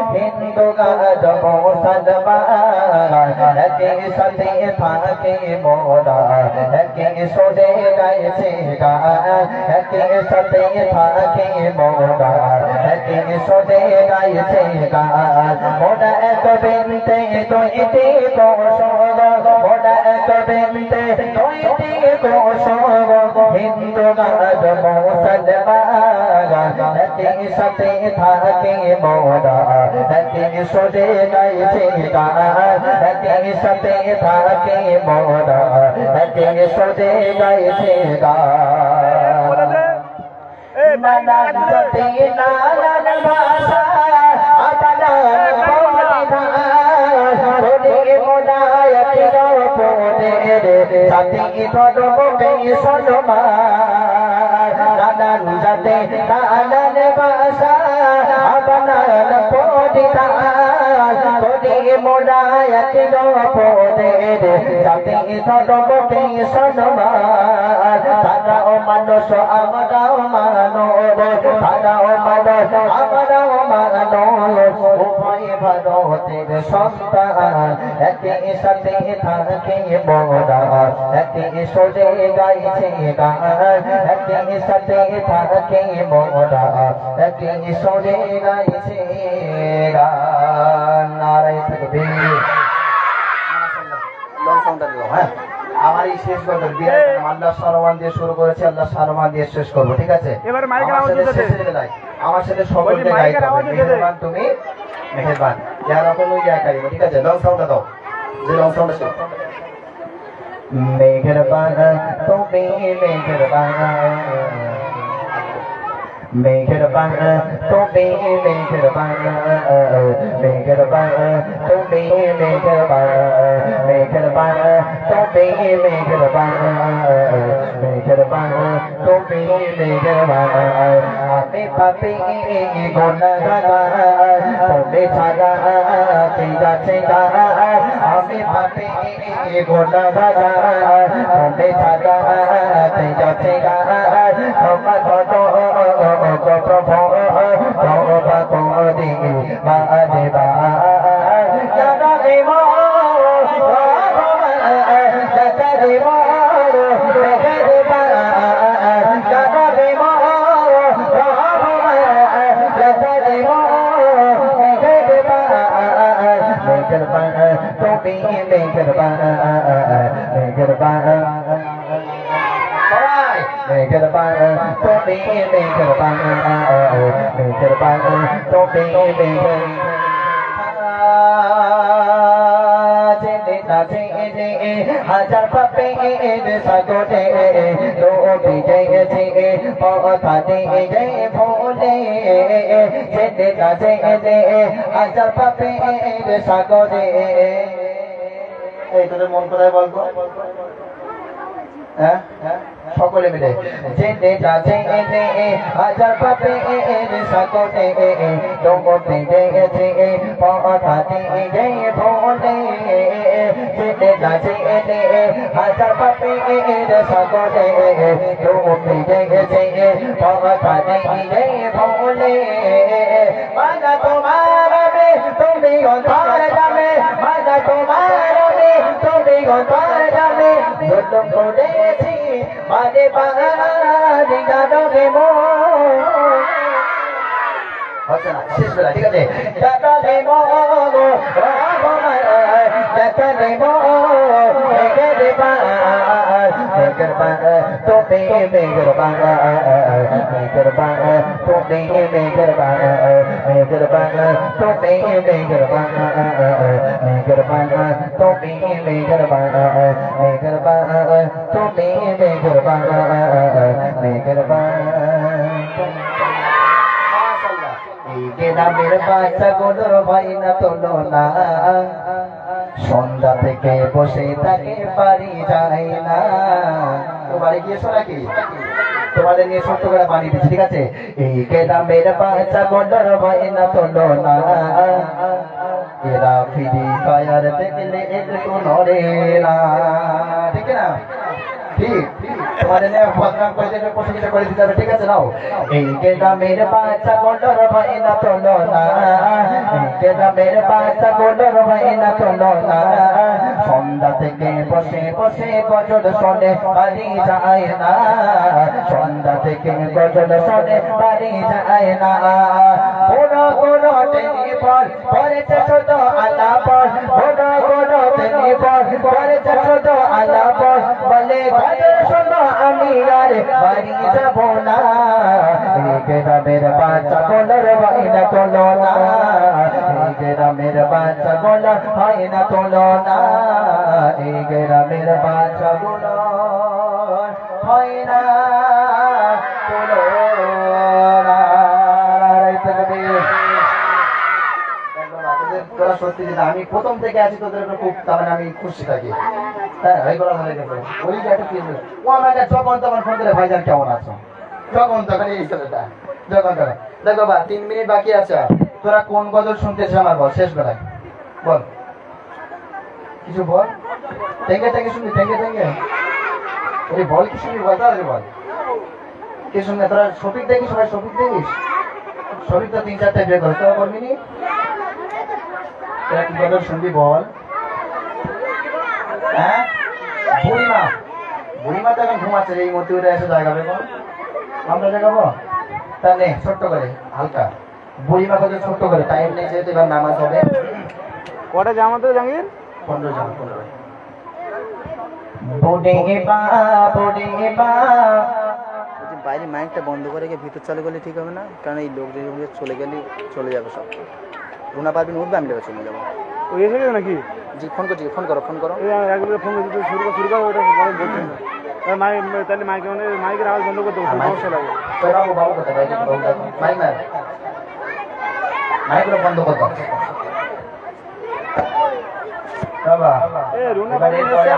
हिंदू गाजबो सलमान के सते थाके मोरा के सोदे गायसे गा के सते थाके मोरा के सोदे गायसे गा मोरा एक बिनते दोइते को सोग मोरा एक बिनते दोइते को सोग हिंदू गाजबो सलमान के सते थाके मोरा के सोदे गायसे गा के सते थाके मोरा के सोदे गायसे गा नानन सते नानन भाषा अपनान बोले मोदायत रो पोदे सती धर्म के सन्मान नानन सते नानन भाषा अपनान बोले मोदायत रो पोदे सती धर्म के सन्मान ताराओ मानुष আমরাও মানব তারাও মানব আমরাও মানব উভয় ভারতের সন্তান একই সাথে থাকে মোরা একই সোজে গাইছে গান একই সাথে থাকে মোরা একই সোজে গাইছে গান নারায়ে তাকবীর লং সাউন্ডটা দিও হ্যাঁ আমার এই শেষ গজল বিরাট আল্লাহ সারওয়ান দিয়ে শুরু করেছে আল্লাহ সারওয়ান দিয়ে শেষ করব ঠিক আছে এবারে মাইকের আওয়াজ দিতে দে আমার সাথে সকলকে গাইতে হবে মেহেরবান তুমি মেহেরবান ইয়া রাব্বুল ইয়া কারীম ঠিক আছে লং সাউন্ডটা দাও যে লং সাউন্ডটা ছিল মেহেরবান তুমি মেহেরবান মেহেরবান তুমি মেহেরবান মেহেরবান তুমি মেহেরবান মেহেরবান তুমি মেহেরবান মেহেরবান তুমি মেহেরবান আমি পাপী গুনাহগার তুমি ছাড়া কে যাচ্ছে আমি পাপী গুনাহগার তুমি ছাড়া কে যাচ্ছে ক্ষমা করো প্রভু তওবা করে মা দেবা मेहरबान तुम्हें मेहरबान मेहरबान तुम्हें मेहरबान हजार पापे सगोटे दो विजय जे पौधा दे जय भोले जे हजार पापे सगोटे এই তোদের মন কোথায় বলতো হ্যাঁ সকলে মিলে জেনে যাচ্ছে হাজার পাপে সকলে তোমাতে গেছে পথা দিয়ে ভোলে জেনে যাচ্ছে হাজার পাপে সকলে তোমাতে গেছে পথা দিয়ে ভোলে মানা তোমার তুমি অন্তর যাবে মানা তোমার তুমি অন্তর যাবে জুলুম করেছি মানে বাড়ি গানবে মো হচ্ছে না শেষ বেলা ঠিক আছে গানবে মো গানবে মো মেহেরবান মেহেরবান তুমি মেহেরবান মেহেরবান তুমি মেহেরবান মেহেরবান তুমি মেহেরবান মেহেরবান তুমি মেহেরবান মেহেরবান তুমি মেহেরবান মেহেরবান গ্রামের বাচ্চা গুলোর ভাই না তোলো না সন্ধ্যা থেকে বসে থাকে বাড়ি যায় না তো বাড়ি গিয়েছো নাকি তোমাদের নিয়ে ছোট্ট করে বাড়ি দিচ্ছি ঠিক আছে এই গ্রামের বাচ্চা গুলোর ভাই না তোলো না এরা ফিরি ফায়ার দেখলে একটু নড়ে না ঠিক না ঠিক তোমাদের নিয়ে বদনাম করে দিতে প্রশংসা করে দিতে হবে, ঠিক আছে? নাও। এই গ্রামের বাচ্চা গোলর ভাই না তোলো না, এই গ্রামের বাচ্চা গোলর ভাই না তোলো না, সন্ধ্যা থেকে বসে বসে গজল শোনে বাড়ি যায় না, সন্ধ্যা থেকে গজল শোনে বাড়ি যায় না, বড় বড় টেলিফোন করেছে শুধু আলাপন, বড় বড় টেলিফোন করেছে শুধু আলাপন, বলে গজল শোনো আমি আর বাড়ি যাব না, এই গ্রামের বাচ্চা গোলর ভাই না তোলো না, এই গ্রামের বাচ্চা গোলর ভাই না তোলো না, এই গ্রামের বাচ্চা গোলর ভাই না তোলো না। তোরা সত্যি যে আমি প্রথম থেকে আছি তোদের খুব, তার মানে আমি খুশি থাকি। হ্যাঁ, এইগুলো ভালো লেগেছে। ওই যে একটা কি ও আমাকে যখন তখন ফোন করে ভাইজান কেমন আছো, যখন তখন এই ছেলেটা যখন তখন। দেখ বাবা 3 মিনিট বাকি আছে, তোরা কোন গজল শুনতেছিস আমার বল, শেষ বেলায় বল, কিছু বল। টেঙ্গে টেঙ্গে শুনবি, টেঙ্গে টেঙ্গে এই বল, কি শুনবি বল, তাহলে বল কি শুনবে। তোরা শফিক দেখিস, সবাই শফিক দেখিস, শফিক তো 3-4টা বিয়ে করে, তোরা করবি নি? তোরা কি গজল শুনবি বল? হ্যাঁ, বুড়িমা, বুড়িমা তো এখন ঘুমাচ্ছে, এই মধ্যে উঠে এসে জায়গা বেগো, আমরা জায়গাবো তাহলে ছোট্ট করে হালকা বুড়িমা গজল ছোট্ট করে, টাইম নেই যেহেতু, এবার নামাজ হবে। কটা জামা তো জাঙ্গির? 15 জন, 15। বুড়িমা বুড়িমা, বাইরে মাইকটা বন্ধ করে গিয়ে ভিতর চালু করলে ঠিক হবে না? কারণ এই লোকদের চলে গেলে চলে যাবে সব। রুনা পারবিন উঠবে, আমি চলে যাবো। ওই এসে গেছে নাকি? জি, ফোন করছি, ফোন করো, ফোন করো। এই একবার ফোন করছি, শুরু করো, ওটা বলছি না। তাহলে মাইক মানে মাইকের আওয়াজ বন্ধ করতে হবে, সমস্যা লাগে। তো বাবু বাবু কোথায়, ভাই বাবু দেখো, মাইক মার, মাইকটা বন্ধ কর দাও বাবা। এ রুনা এবারে পারবিন এসে